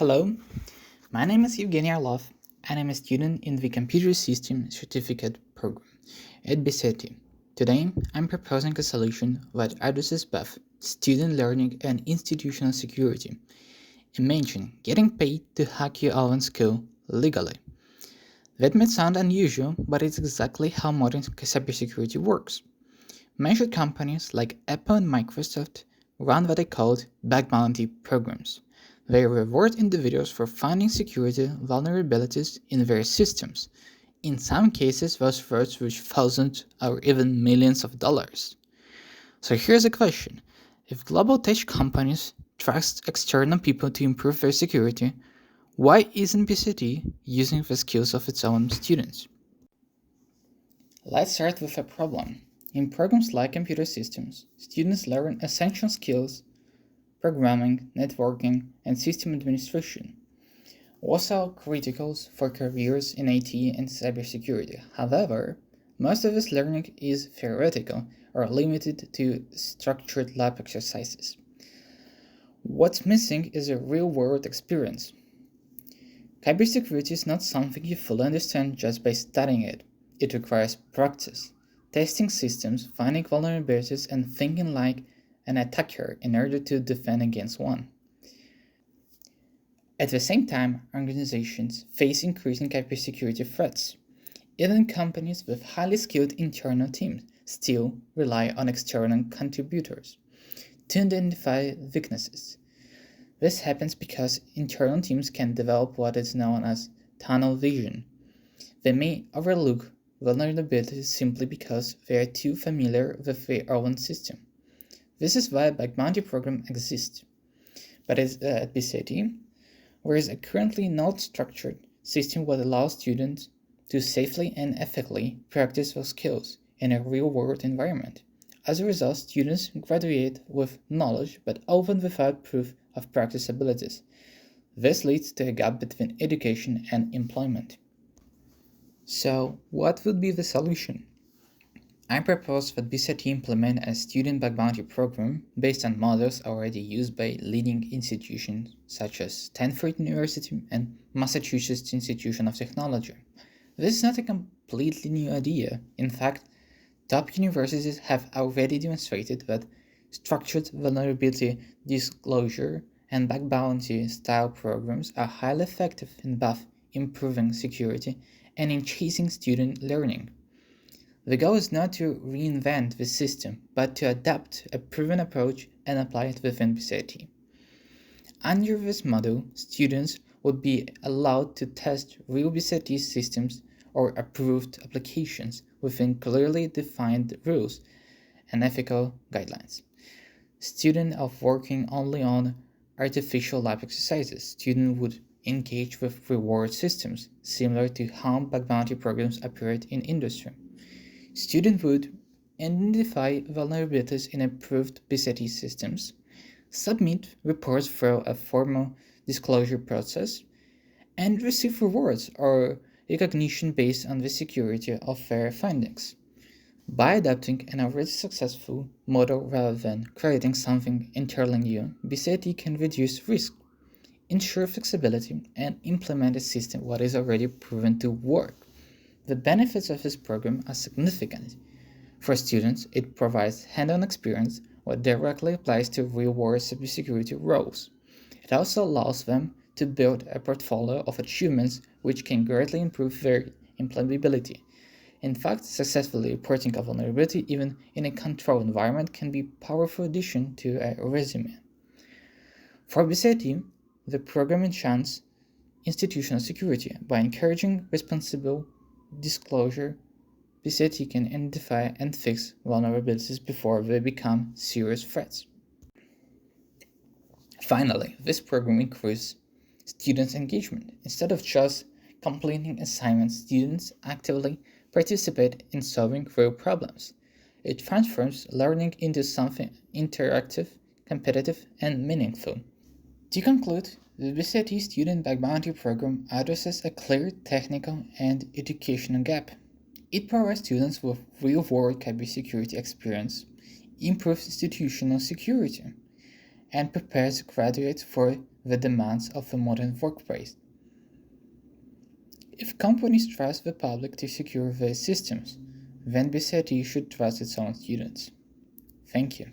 Hello, my name is Evgenii Orlov, and I'm a student in the Computer System Certificate program at BCIT. Today, I'm proposing a solution that addresses both student learning and institutional security. Imagine getting paid to hack your own school legally. That may sound unusual, but it's exactly how modern cybersecurity works. Major companies like Apple and Microsoft run what are called bug bounty programs. They reward individuals for finding security vulnerabilities in their systems. In some cases, those rewards reach thousands or even millions of dollars. So here's a question. If global tech companies trust external people to improve their security, why isn't BCT using the skills of its own students? Let's start with a problem. In programs like computer systems, students learn essential skills, programming, networking, and system administration, also critical for careers in IT and cybersecurity. However, most of this learning is theoretical or limited to structured lab exercises. What's missing is a real-world experience. Cybersecurity is not something you fully understand just by studying it. It requires practice, testing systems, finding vulnerabilities, and thinking like an attacker in order to defend against one. At the same time, organizations face increasing cybersecurity threats. Even companies with highly skilled internal teams still rely on external contributors to identify weaknesses. This happens because internal teams can develop what is known as tunnel vision. They may overlook vulnerabilities simply because they are too familiar with their own system. This is why a bug bounty program exists. But at BCIT, there is a currently not structured system that allows students to safely and ethically practice those skills in a real-world environment. As a result, students graduate with knowledge but often without proof of practice abilities. This leads to a gap between education and employment. So, what would be the solution? I propose that BCIT implement a student bug bounty program based on models already used by leading institutions such as Stanford University and Massachusetts Institute of Technology. This is not a completely new idea. In fact, top universities have already demonstrated that structured vulnerability disclosure and bug bounty style programs are highly effective in both improving security and in chasing student learning. The goal is not to reinvent the system, but to adapt a proven approach and apply it within BCIT. Under this model, students would be allowed to test real BCIT systems or approved applications within clearly defined rules and ethical guidelines. Students are working only on artificial lab exercises. Students would engage with reward systems, similar to how bug bounty programs operate in industry. Students would identify vulnerabilities in approved BCIT systems, submit reports through a formal disclosure process, and receive rewards or recognition based on the security of their findings. By adopting an already successful model rather than creating something entirely new, BCIT can reduce risk, ensure flexibility, and implement a system that is already proven to work. The benefits of this program are significant. For students, it provides hands-on experience that directly applies to real-world cybersecurity roles. It also allows them to build a portfolio of achievements which can greatly improve their employability. In fact, successfully reporting a vulnerability even in a controlled environment can be a powerful addition to a resume. For BCIT, the program enhances institutional security by encouraging responsible disclosure. BCIT can identify and fix vulnerabilities before they become serious threats. Finally, this program increases students' engagement. Instead of just completing assignments, students actively participate in solving real problems. It transforms learning into something interactive, competitive, and meaningful. To conclude, the BCIT Student Bug Bounty Program addresses a clear technical and educational gap. It provides students with real-world cybersecurity experience, improves institutional security, and prepares graduates for the demands of a modern workplace. If companies trust the public to secure their systems, then BCIT should trust its own students. Thank you.